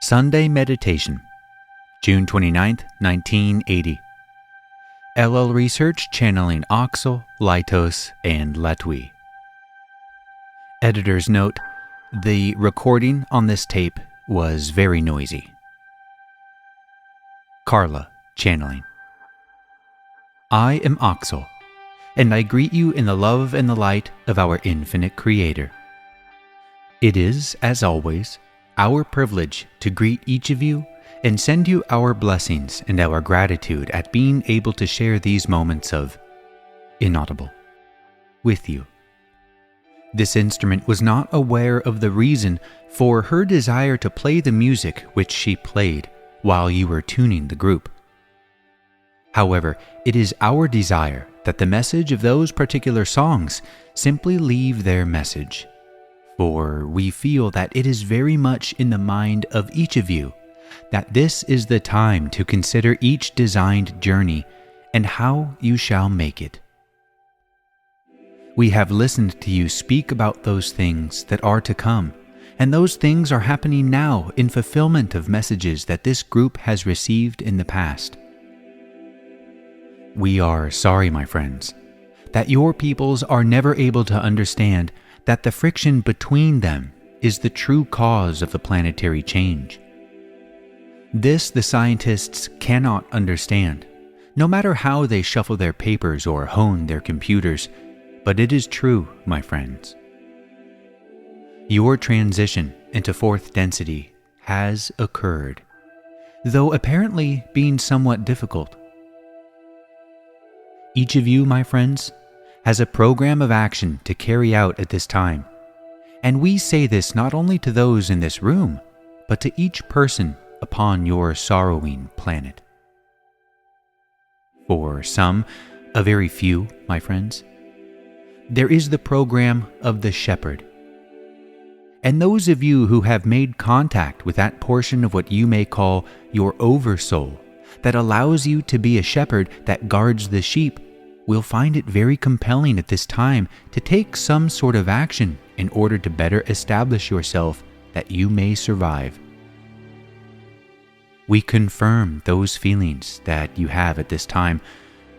Sunday Meditation, June 29th, 1980. LL Research channeling Oxal, Laitos, and Latwii. Editor's note: the recording on this tape was very noisy. Carla channeling. I am Oxal, and I greet you in the love and the light of our infinite Creator. It is, as always, our privilege to greet each of you and send you our blessings and our gratitude at being able to share these moments of inaudible with you. This instrument was not aware of the reason for her desire to play the music which she played while you were tuning the group. However, it is our desire that the message of those particular songs simply leave their message, for we feel that it is very much in the mind of each of you that this is the time to consider each designed journey and how you shall make it. We have listened to you speak about those things that are to come, and those things are happening now in fulfillment of messages that this group has received in the past. We are sorry, my friends, that your peoples are never able to understand that the friction between them is the true cause of the planetary change. This the scientists cannot understand, no matter how they shuffle their papers or hone their computers, but it is true, my friends. Your transition into fourth density has occurred, though apparently being somewhat difficult. Each of you, my friends, has a program of action to carry out at this time, and we say this not only to those in this room, but to each person upon your sorrowing planet. For some, a very few, my friends, there is the program of the shepherd. And those of you who have made contact with that portion of what you may call your oversoul that allows you to be a shepherd that guards the sheep will find it very compelling at this time to take some sort of action in order to better establish yourself that you may survive. We confirm those feelings that you have at this time,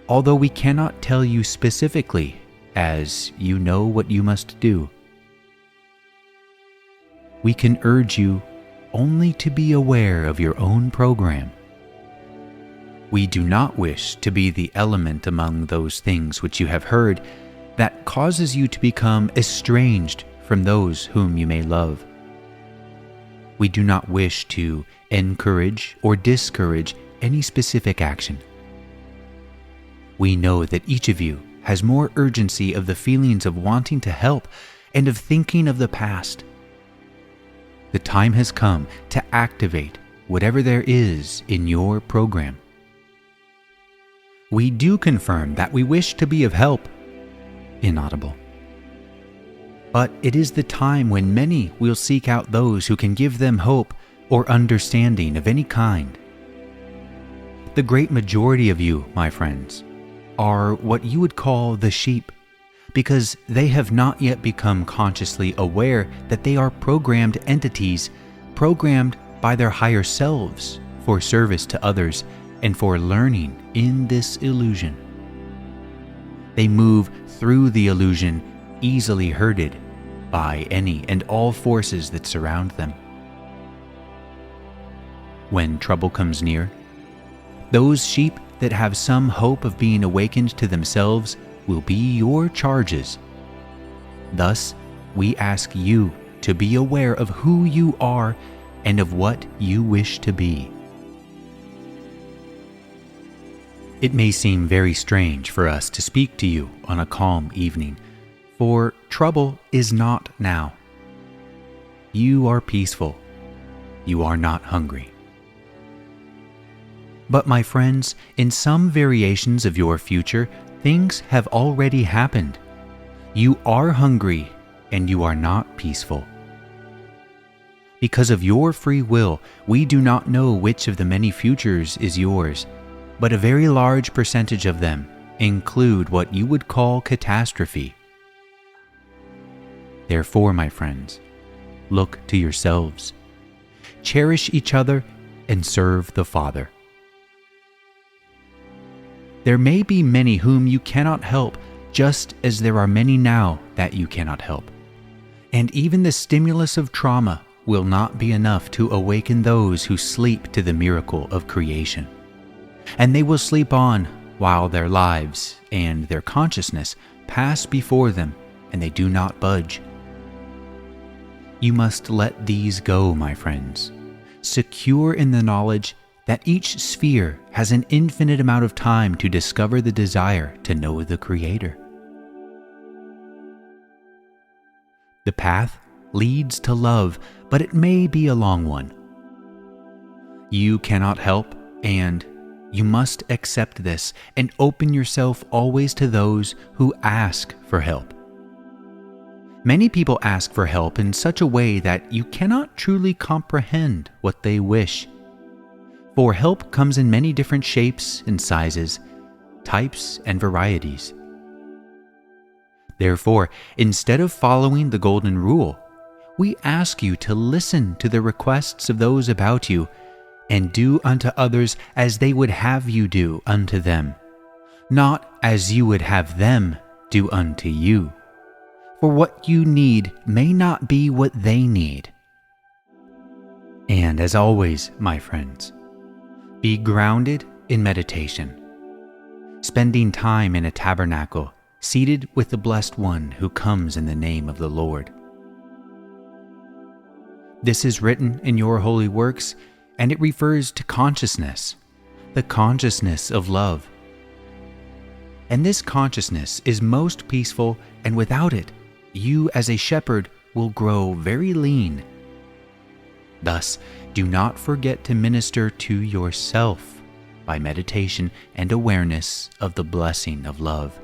although we cannot tell you specifically, as you know what you must do. We can urge you only to be aware of your own program. We do not wish to be the element among those things which you have heard that causes you to become estranged from those whom you may love. We do not wish to encourage or discourage any specific action. We know that each of you has more urgency of the feelings of wanting to help and of thinking of the past. The time has come to activate whatever there is in your program. We do confirm that we wish to be of help, inaudible. But it is the time when many will seek out those who can give them hope or understanding of any kind. The great majority of you, my friends, are what you would call the sheep, because they have not yet become consciously aware that they are programmed entities, programmed by their higher selves for service to others and for learning in this illusion. They move through the illusion easily herded by any and all forces that surround them. When trouble comes near, those sheep that have some hope of being awakened to themselves will be your charges. Thus, we ask you to be aware of who you are and of what you wish to be. It may seem very strange for us to speak to you on a calm evening, for trouble is not now. You are peaceful. You are not hungry. But my friends, in some variations of your future, things have already happened. You are hungry and you are not peaceful. Because of your free will, we do not know which of the many futures is yours, but a very large percentage of them include what you would call catastrophe. Therefore, my friends, look to yourselves. cherish each other, and serve the Father. There may be many whom you cannot help, just as there are many now that you cannot help. And even the stimulus of trauma will not be enough to awaken those who sleep to the miracle of creation. And they will sleep on while their lives and their consciousness pass before them, and they do not budge. You must let these go, my friends, secure in the knowledge that each sphere has an infinite amount of time to discover the desire to know the Creator. The path leads to love, but it may be a long one. You cannot help, and you must accept this and open yourself always to those who ask for help. Many people ask for help in such a way that you cannot truly comprehend what they wish. For help comes in many different shapes and sizes, types and varieties. Therefore, instead of following the golden rule, we ask you to listen to the requests of those about you and do unto others as they would have you do unto them, not as you would have them do unto you. For what you need may not be what they need. And as always, my friends, be grounded in meditation, spending time in a tabernacle, seated with the Blessed One who comes in the name of the Lord. This is written in your holy works, and it refers to consciousness, the consciousness of love. And this consciousness is most peaceful, and without it, you as a shepherd will grow very lean. Thus, do not forget to minister to yourself by meditation and awareness of the blessing of love.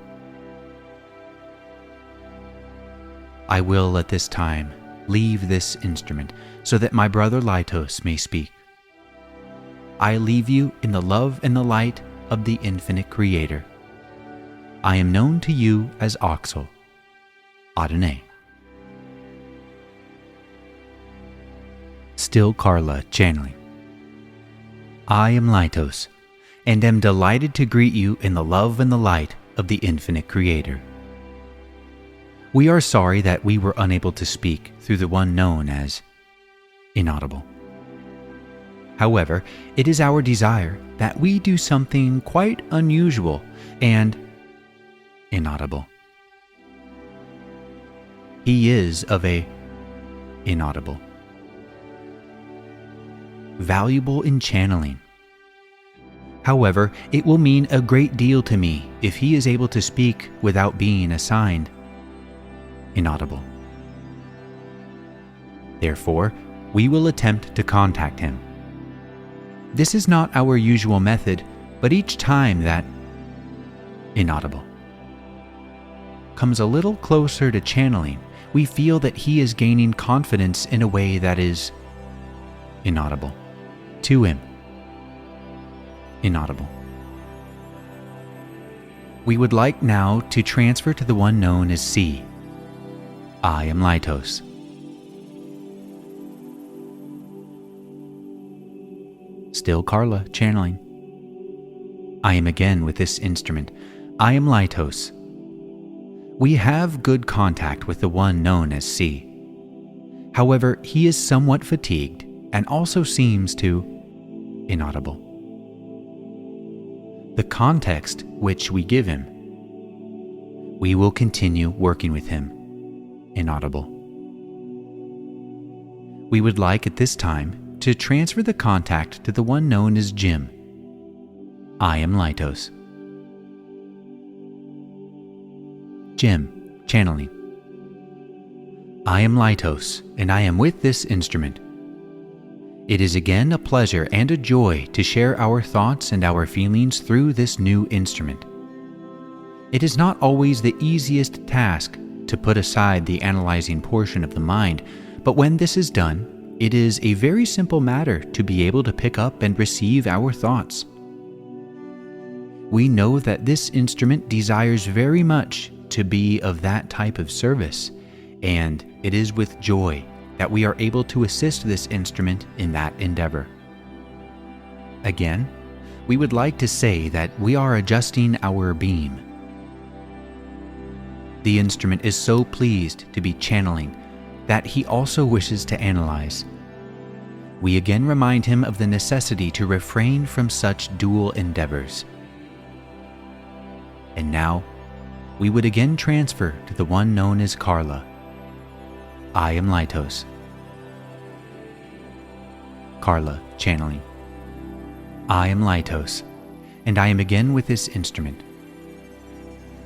I will at this time leave this instrument so that my brother Laitos may speak. I leave you in the love and the light of the infinite Creator. I am known to you as Oxal. Adonai. Still Carla channeling. I am Laitos, and am delighted to greet you in the love and the light of the infinite Creator. We are sorry that we were unable to speak through the one known as inaudible. However, it is our desire that we do something quite unusual and inaudible. He is of a inaudible. Valuable in channeling. However, it will mean a great deal to me if he is able to speak without being assigned inaudible. Therefore, we will attempt to contact him. This is not our usual method, but each time that inaudible comes a little closer to channeling, we feel that he is gaining confidence in a way that is inaudible to him. Inaudible. We would like now to transfer to the one known as C. I am Laitos. Still Carla channeling. I am again with this instrument. I am Laitos. We have good contact with the one known as C. However, he is somewhat fatigued and also seems to inaudible. The context which we give him, we will continue working with him. Inaudible. We would like at this time to transfer the contact to the one known as Jim. I am Laitos. Jim, channeling. I am Laitos, and I am with this instrument. It is again a pleasure and a joy to share our thoughts and our feelings through this new instrument. It is not always the easiest task to put aside the analyzing portion of the mind, but when this is done, it is a very simple matter to be able to pick up and receive our thoughts. We know that this instrument desires very much to be of that type of service, and it is with joy that we are able to assist this instrument in that endeavor. Again, we would like to say that we are adjusting our beam. The instrument is so pleased to be channeling that he also wishes to analyze. We again remind him of the necessity to refrain from such dual endeavors. And now, we would again transfer to the one known as Carla. I am Laitos. Carla, channeling. I am Laitos, and I am again with this instrument.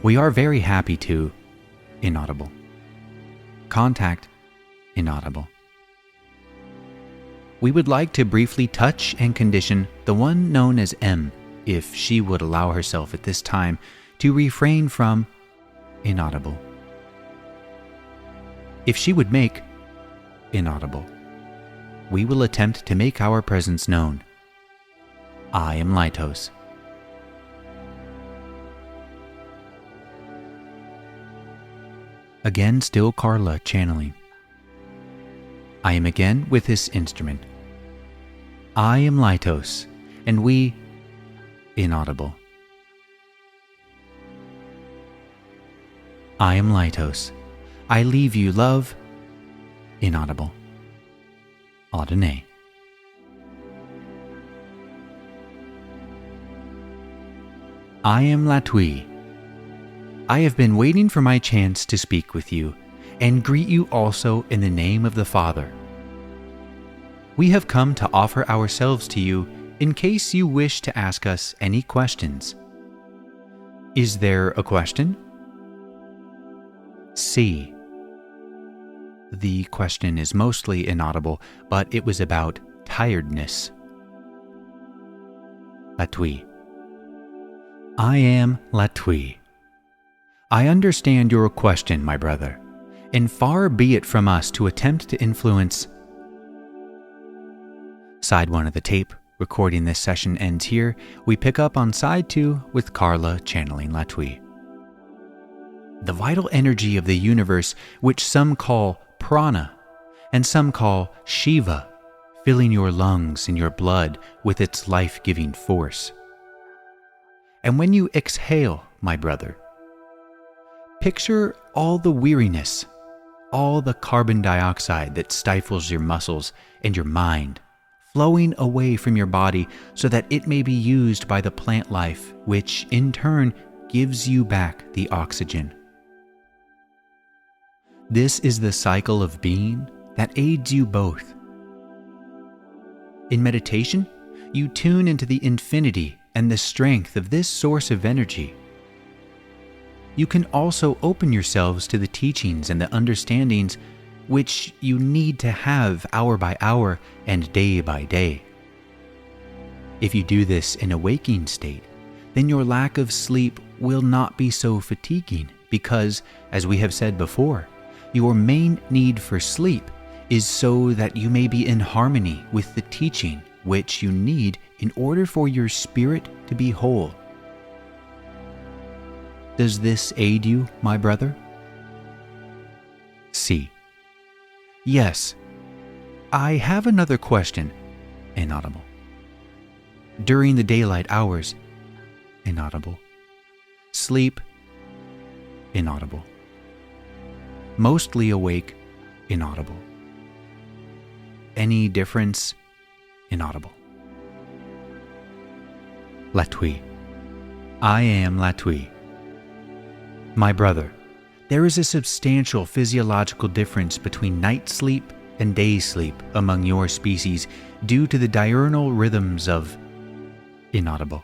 We are very happy to... Inaudible. Contact... Inaudible. We would like to briefly touch and condition the one known as M, if she would allow herself at this time to refrain from... Inaudible. If she would make... Inaudible. We will attempt to make our presence known. I am Laitos. Again, still Carla channeling. I am again with this instrument. I am Laitos, and we... Inaudible. I am Laitos. I leave you, love. Inaudible. Audine. I am Latwii. I have been waiting for my chance to speak with you, and greet you also in the name of the Father. We have come to offer ourselves to you in case you wish to ask us any questions. Is there a question? C. The question is mostly inaudible, but it was about tiredness. Latwii. I am Latwii. I understand your question, my brother, and far be it from us to attempt to influence... Side 1 of the tape, recording this session ends here. We pick up on side 2 with Carla channeling Latwii. The vital energy of the universe, which some call prana, and some call Shiva, filling your lungs and your blood with its life-giving force. And when you exhale, my brother, picture all the weariness, all the carbon dioxide that stifles your muscles and your mind, flowing away from your body so that it may be used by the plant life, which in turn gives you back the oxygen. This is the cycle of being that aids you both. In meditation, you tune into the infinity and the strength of this source of energy. You can also open yourselves to the teachings and the understandings which you need to have hour by hour and day by day. If you do this in a waking state, then your lack of sleep will not be so fatiguing because, as we have said before, your main need for sleep is so that you may be in harmony with the teaching which you need in order for your spirit to be whole. Does this aid you, my brother? C. Yes. I have another question. Inaudible. During the daylight hours. Inaudible. Sleep. Inaudible. Mostly awake. Inaudible. Any difference? Inaudible. Latwii. I am Latwii. My brother, there is a substantial physiological difference between night sleep and day sleep among your species due to the diurnal rhythms of... Inaudible.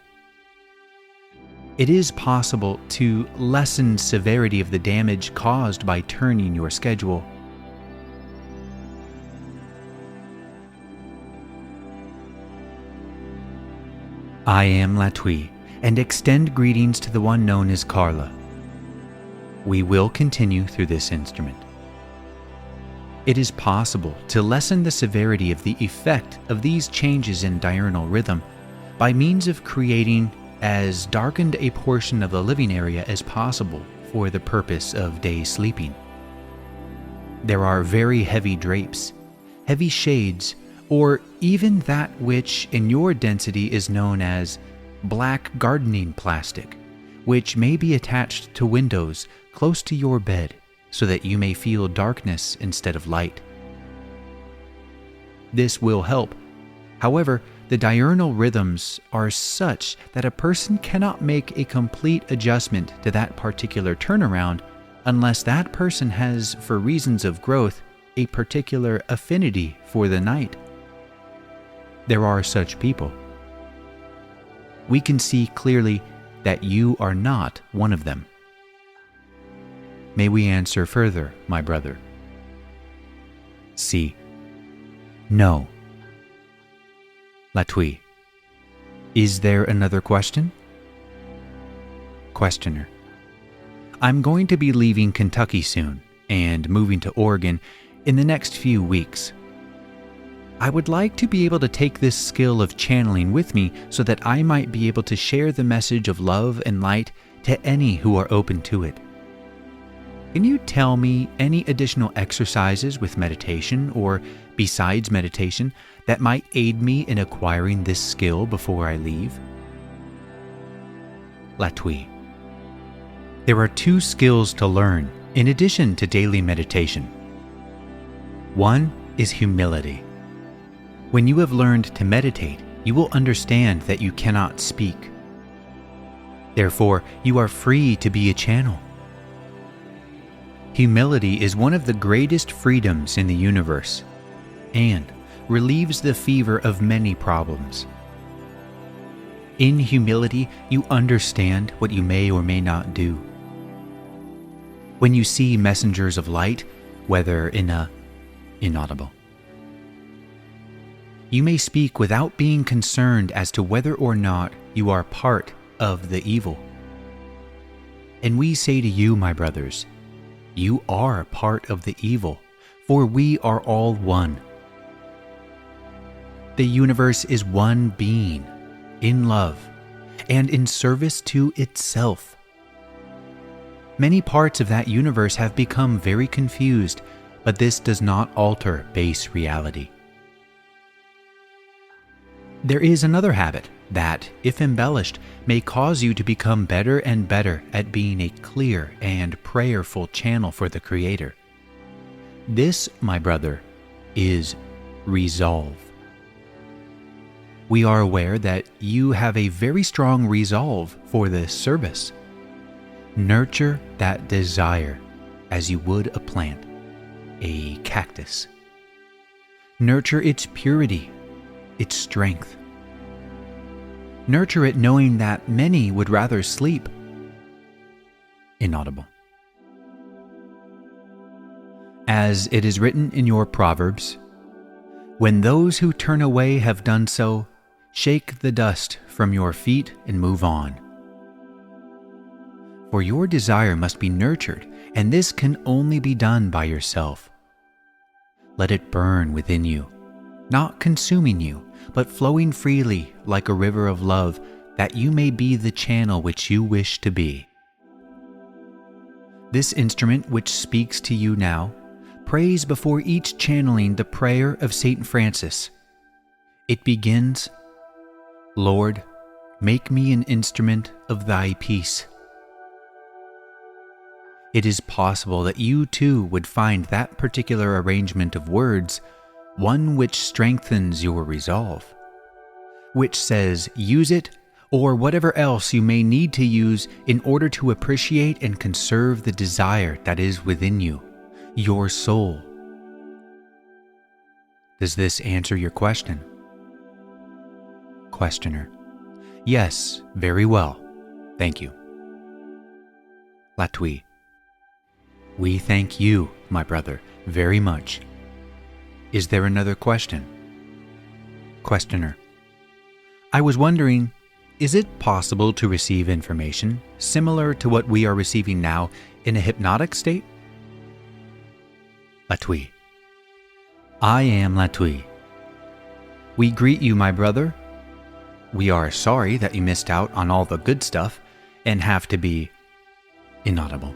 It is possible to lessen severity of the damage caused by turning your schedule. I am Latwii, and extend greetings to the one known as Carla. We will continue through this instrument. It is possible to lessen the severity of the effect of these changes in diurnal rhythm by means of creating as darkened a portion of the living area as possible for the purpose of day sleeping. there are very heavy drapes, heavy shades, or even that which in your density is known as black gardening plastic, which may be attached to windows close to your bed so that you may feel darkness instead of light. This will help. However, the diurnal rhythms are such that a person cannot make a complete adjustment to that particular turnaround unless that person has, for reasons of growth, a particular affinity for the night. There are such people. We can see clearly that you are not one of them. May we answer further, my brother? C. No. Latwii. Is there another question? Questioner. I'm going to be leaving Kentucky soon and moving to Oregon in the next few weeks. I would like to be able to take this skill of channeling with me so that I might be able to share the message of love and light to any who are open to it. Can you tell me any additional exercises with meditation or besides meditation that might aid me in acquiring this skill before I leave? Latwii. There are 2 skills to learn in addition to daily meditation. One is humility. When you have learned to meditate, you will understand that you cannot speak. Therefore, you are free to be a channel. Humility is one of the greatest freedoms in the universe and relieves the fever of many problems. In humility, you understand what you may or may not do. When you see messengers of light, whether inaudible, you may speak without being concerned as to whether or not you are part of the evil. And we say to you, my brothers, you are part of the evil, for we are all one. The universe is one being, in love, and in service to itself. Many parts of that universe have become very confused, but this does not alter base reality. There is another habit that, if embellished, may cause you to become better and better at being a clear and prayerful channel for the Creator. This, my brother, is resolve. We are aware that you have a very strong resolve for this service. Nurture that desire as you would a plant, a cactus. Nurture its purity, its strength. Nurture it knowing that many would rather sleep. Inaudible. As it is written in your Proverbs, when those who turn away have done so, shake the dust from your feet and move on. For your desire must be nurtured, and this can only be done by yourself. Let it burn within you, not consuming you, but flowing freely like a river of love, that you may be the channel which you wish to be. This instrument which speaks to you now prays before each channeling the prayer of Saint Francis. It begins, Lord, make me an instrument of thy peace. It is possible that you too would find that particular arrangement of words one which strengthens your resolve, which says use it or whatever else you may need to use in order to appreciate and conserve the desire that is within you, your soul. Does this answer your question? Questioner. Yes, very well. Thank you. Latwii. We thank you, my brother, very much. Is there another question? Questioner. I was wondering, is it possible to receive information similar to what we are receiving now in a hypnotic state? Latwii. I am Latwii. We greet you, my brother. We are sorry that you missed out on all the good stuff and have to be inaudible.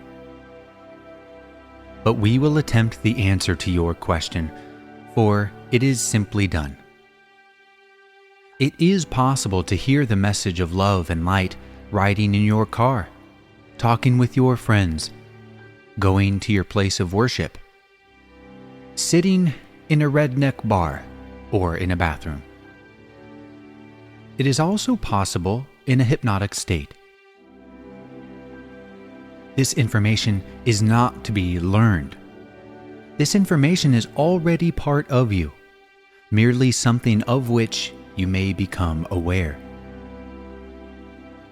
but we will attempt the answer to your question, for it is simply done. It is possible to hear the message of love and light riding in your car, talking with your friends, going to your place of worship, sitting in a redneck bar, or in a bathroom. It is also possible in a hypnotic state. This information is not to be learned. This information is already part of you, merely something of which you may become aware.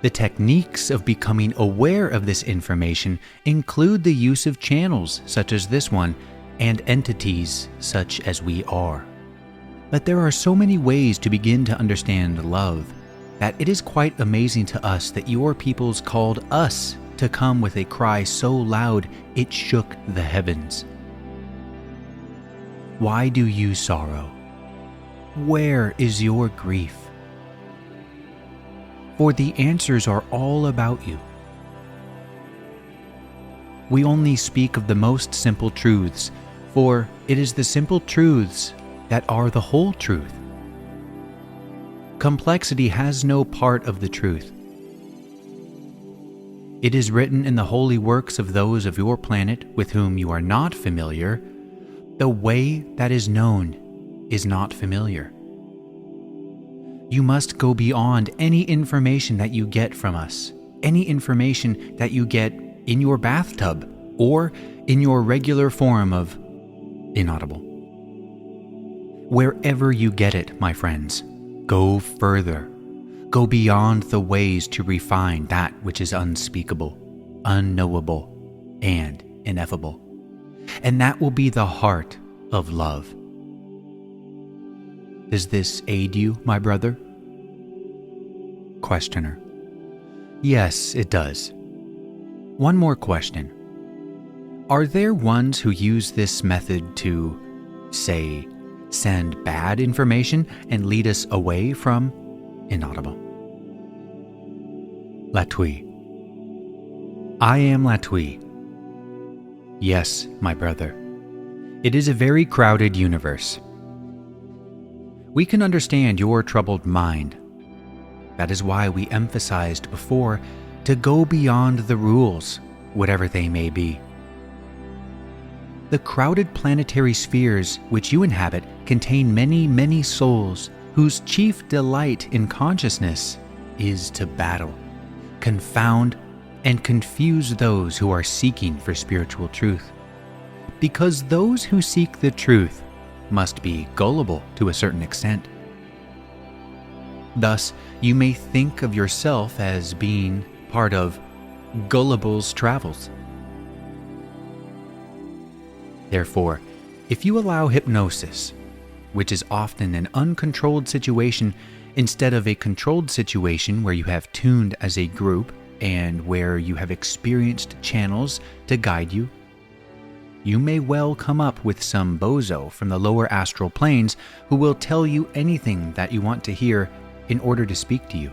The techniques of becoming aware of this information include the use of channels such as this one and entities such as we are. But there are so many ways to begin to understand love that it is quite amazing to us that your peoples called us to come with a cry so loud it shook the heavens. Why do you sorrow? Where is your grief? For the answers are all about you. We only speak of the most simple truths, for it is the simple truths that are the whole truth. Complexity has no part of the truth. It is written in the holy works of those of your planet with whom you are not familiar, the way that is known is not familiar. You must go beyond any information that you get from us, any information that you get in your bathtub or in your regular form of inaudible. Wherever you get it, my friends, go further. Go beyond the ways to refine that which is unspeakable, unknowable, and ineffable. And that will be the heart of love. Does this aid you, my brother? Questioner. Yes, it does. One more question. Are there ones who use this method to, say, send bad information and lead us away from inaudible? Latwii. I am Latwii. Yes, my brother. It is a very crowded universe. We can understand your troubled mind. That is why we emphasized before to go beyond the rules, whatever they may be. The crowded planetary spheres which you inhabit contain many, many souls whose chief delight in consciousness is to battle, confound, and confuse those who are seeking for spiritual truth. Because those who seek the truth must be gullible to a certain extent. Thus, you may think of yourself as being part of Gullible's travels. Therefore, if you allow hypnosis, which is often an uncontrolled situation instead of a controlled situation where you have tuned as a group and where you have experienced channels to guide you, you may well come up with some bozo from the lower astral planes who will tell you anything that you want to hear in order to speak to you.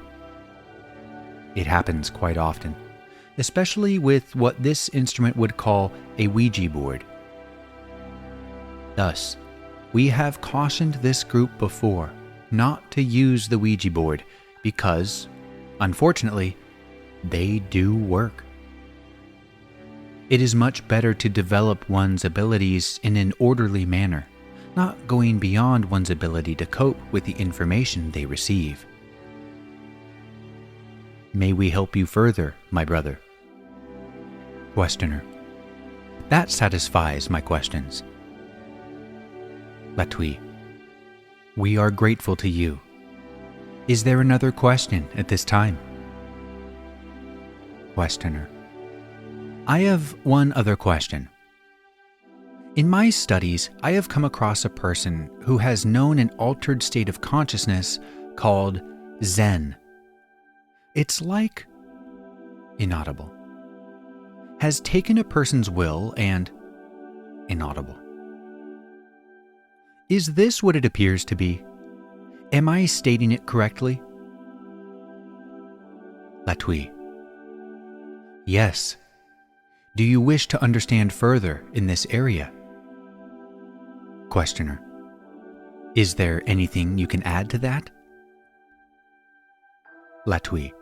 It happens quite often, especially with what this instrument would call a Ouija board. Thus, we have cautioned this group before not to use the Ouija board because, unfortunately, they do work. It is much better to develop one's abilities in an orderly manner, not going beyond one's ability to cope with the information they receive. May we help you further, my brother? Questioner. That satisfies my questions. Latwii. We are grateful to you. Is there another question at this time? Questioner. I have one other question. In my studies, I have come across a person who has known an altered state of consciousness called Zen. It's like inaudible. Has taken a person's will and inaudible. Is this what it appears to be? Am I stating it correctly? Latwii. Yes. Do you wish to understand further in this area? Questioner. Is there anything you can add to that? Latwii.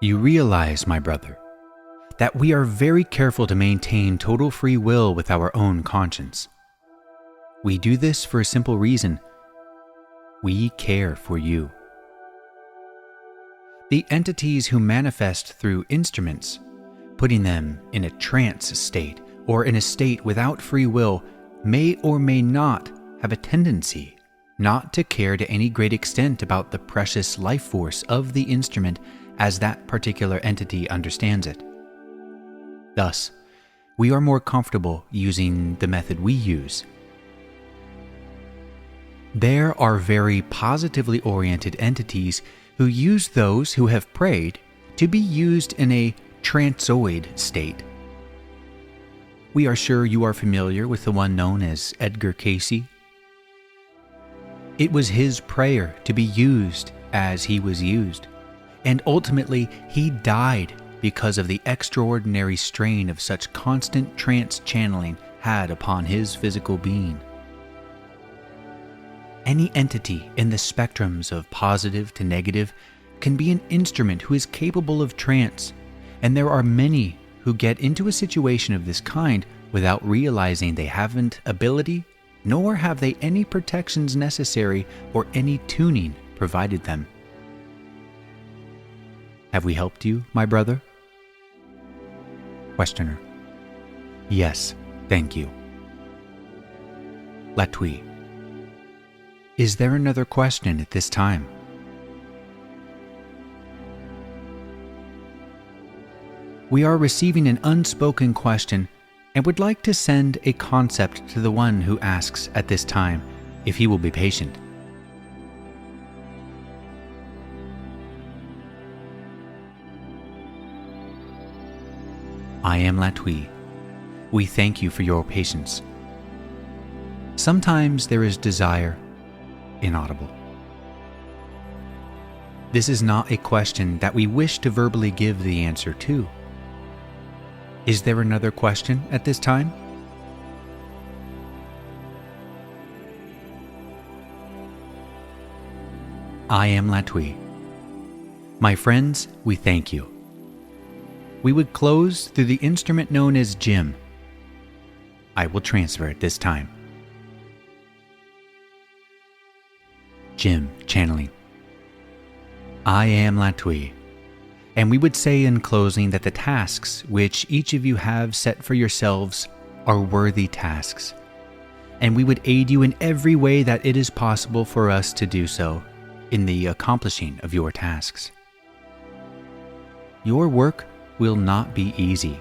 You realize, my brother, that we are very careful to maintain total free will with our own conscience. We do this for a simple reason. We care for you. The entities who manifest through instruments, putting them in a trance state or in a state without free will, may or may not have a tendency not to care to any great extent about the precious life force of the instrument as that particular entity understands it. Thus, we are more comfortable using the method we use. There are very positively oriented entities who use those who have prayed to be used in a tranceoid state. We are sure you are familiar with the one known as Edgar Cayce. It was his prayer to be used as he was used, and ultimately he died because of the extraordinary strain of such constant trance channeling had upon his physical being. Any entity in the spectrums of positive to negative can be an instrument who is capable of trance, and there are many who get into a situation of this kind without realizing they haven't ability, nor have they any protections necessary or any tuning provided them. Have we helped you, my brother? Questioner. Yes, thank you. Latwii. Is there another question at this time? We are receiving an unspoken question and would like to send a concept to the one who asks at this time, if he will be patient. I am Latwii. We thank you for your patience. Sometimes there is desire, inaudible. This is not a question that we wish to verbally give the answer to. Is there another question at this time? I am Latwii. My friends, we thank you. We would close through the instrument known as Jim. I will transfer it this time. Jim, channeling. I am Latwii, and we would say in closing that the tasks which each of you have set for yourselves are worthy tasks, and we would aid you in every way that it is possible for us to do so in the accomplishing of your tasks. Your work will not be easy,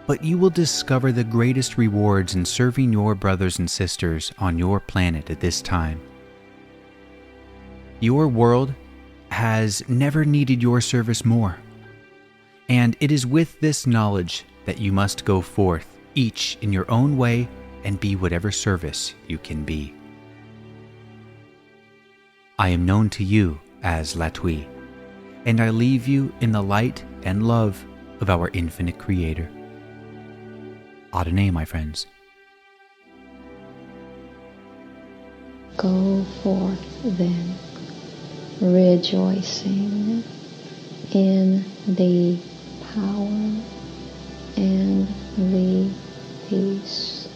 but you will discover the greatest rewards in serving your brothers and sisters on your planet at this time. Your world has never needed your service more, and it is with this knowledge that you must go forth, each in your own way, and be whatever service you can be. I am known to you as Latwii, and I leave you in the light and love of our infinite Creator. Adonai, my friends. Go forth then, rejoicing in the power and the peace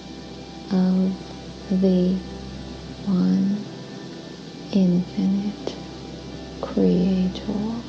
of the one infinite Creator.